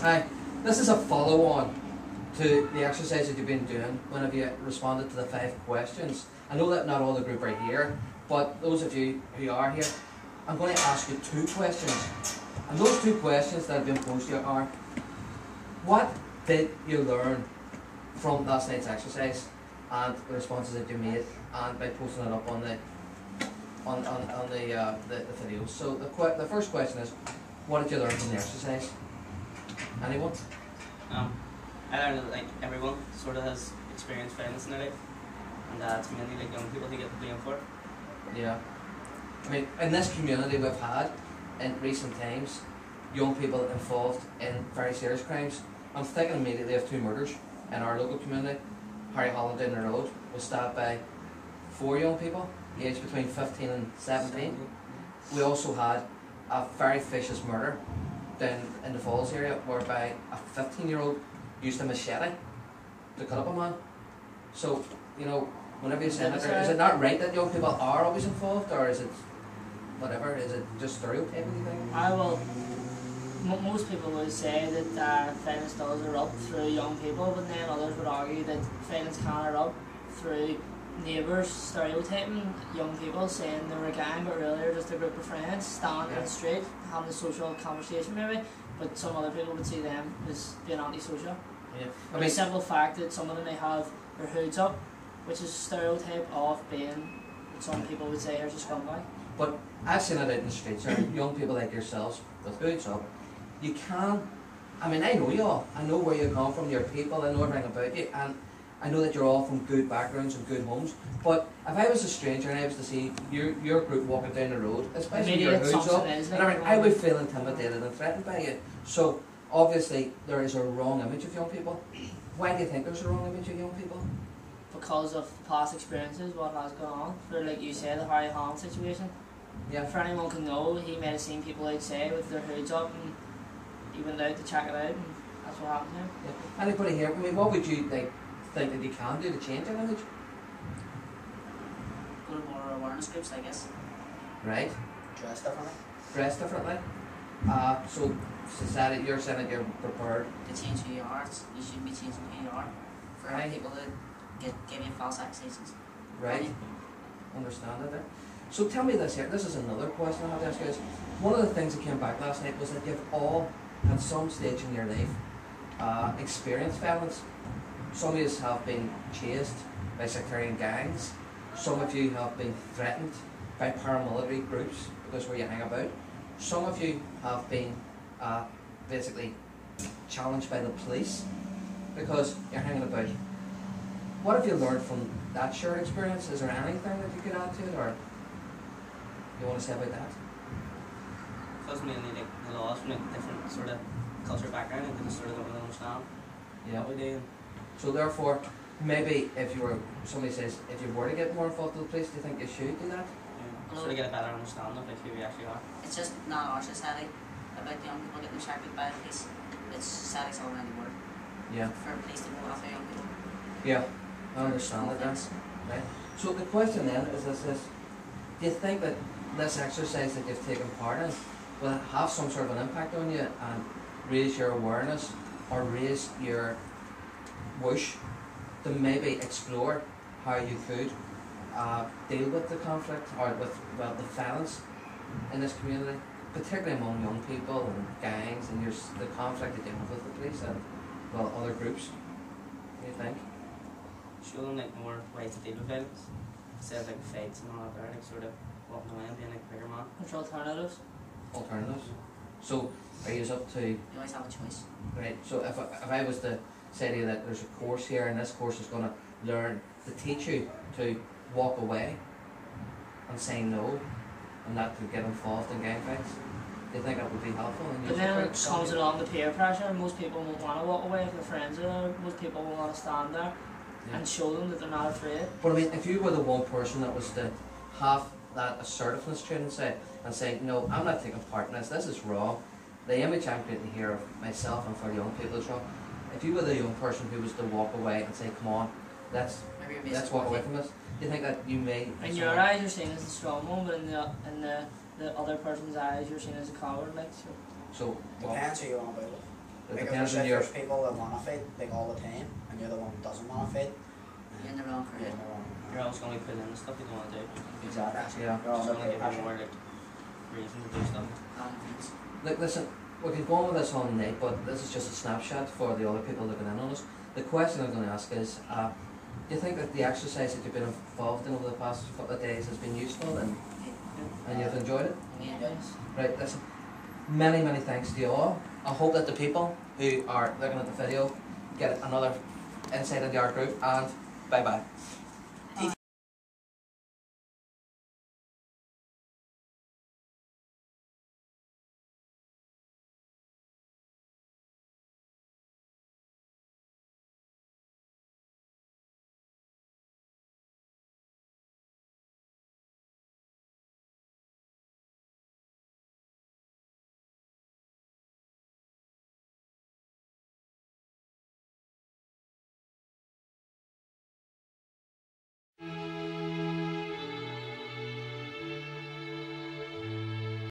Hi, this is a follow-on to the exercise that you've been doing whenever you responded to the 5 questions. I know that not all the group are here, but those of you who are here, I'm going to ask you 2 questions. And those 2 questions that have been posed to you are, what did you learn from last night's exercise and the responses that you made, and by posting it up on the videos. So the first question is, what did you learn from the exercise? Anyone? I learned that like everyone sort of has experienced violence in their life, and it's mainly like young people who get blamed for it. Yeah. I mean, in this community we've had, in recent times, young people involved in very serious crimes. I'm thinking immediately of 2 murders in our local community. Harry Holland down the road was stabbed by 4 young people, aged between 15 and 17. We also had a very vicious murder down in the Falls area, whereby a 15-year-old used a machete to cut up a man. So, you know, whenever you say that, is it not right that young people are always involved, or is it whatever? Is it just stereotyping, you think? Most people would say that violence does erupt through young people, but then others would argue that violence can erupt through neighbours stereotyping young people, saying they were a gang, but really they're just a group of friends standing in the street having a social conversation maybe, but some other people would see them as being antisocial. Yeah. I mean, the simple fact that some of them may have their hoods up, which is a stereotype of being what some people would say is a scumbag. But I've seen it out in the streets, young people like yourselves with hoods up. You can, I mean, I know you all, I know where you come from, your people, I know everything about you, and I know that you're all from good backgrounds and good homes, but if I was a stranger and I was to see your group walking down the road, especially your hoods up, I would feel intimidated and threatened by you. So, obviously, there is a wrong image of young people. Why do you think there's a wrong image of young people? Because of past experiences, what has gone on. For, like you said, the Harry Holland situation. Yeah. For anyone can know, he may have seen people outside with their hoods up and he went out to check it out, and that's what happened to him. Yeah. Anybody here, I mean, what would you think that you can do to change an image? Go to more awareness groups, I guess. Right. Dress differently. Dress differently. So society, you're saying that you're prepared To change who you are, you shouldn't be changing who you are. For people to give you false accusations. right? Understand it there. So tell me this here, this is another question I have to ask you guys. One of the things that came back last night was that you've all, at some stage in your life, experienced violence. Some of you have been chased by sectarian gangs. Some of you have been threatened by paramilitary groups because where you hang about. Some of you have been basically challenged by the police because you're hanging about. What have you learned from that shared experience? Is there anything that you could add to it, or you want to say about that? Because mainly like the laws from like different sort of culture background, and they just sort of don't really understand what we do. So therefore, maybe if you were, somebody says, if you were to get more involved with the police, do you think you should do that? Yeah. Sort of get a better understanding of like who we actually are. It's just not our society about young people getting distracted by the police. It's society's all around the world. Yeah. For police to go after young people. Yeah, I understand it then. Right. So the question then is this, do you think that this exercise that you've taken part in will have some sort of an impact on you and raise your awareness or raise your wish to maybe explore how you could deal with the conflict or with, well, the violence in this community, particularly among young people and gangs and the conflict that you have with the police and, well, other groups? What do you think? Show them like more ways to deal with violence instead of like fights and all that there, like sort of walking away and being like a bigger man. Which alternatives? Alternatives. So are you up to? You always have a choice. Right. So if I was to say to you that there's a course here and this course is going to learn to teach you to walk away and say no and not to get involved in gang fights, do you think that would be helpful? But then it comes along the peer pressure. Most people won't want to walk away if their friends are there. Most people will want to stand there and show them that they're not afraid. But I mean, if you were the one person that was to have that assertiveness training, say, and say, no, I'm not taking part in this is wrong, the image I'm getting here of myself and for young people is wrong. If you were the young person who was to walk away and say, come on, let's walk away from this, do you think that you may... In your eyes you're seen as the strong one, but in the other person's eyes you're seen as a coward, like, so... So, Depends who you're on about with. It Because depends on your. there's people that want to feed like all the time, and you're the one that doesn't want to feed. You're in the wrong You're crowd. in the wrong. You're always going to be putting in the stuff you don't want to do. Exactly. Yeah. You're It's on going to give you pressure. more like reason to do stuff. Confidence. Look, listen, we can go on with this all night, but this is just a snapshot for the other people looking in on us. The question I'm going to ask is, do you think that the exercise that you've been involved in over the past couple of days has been useful and you've enjoyed it? Yeah. Yes. Right, listen, many thanks to you all. I hope that the people who are looking at the video get another insight into our group, and bye bye.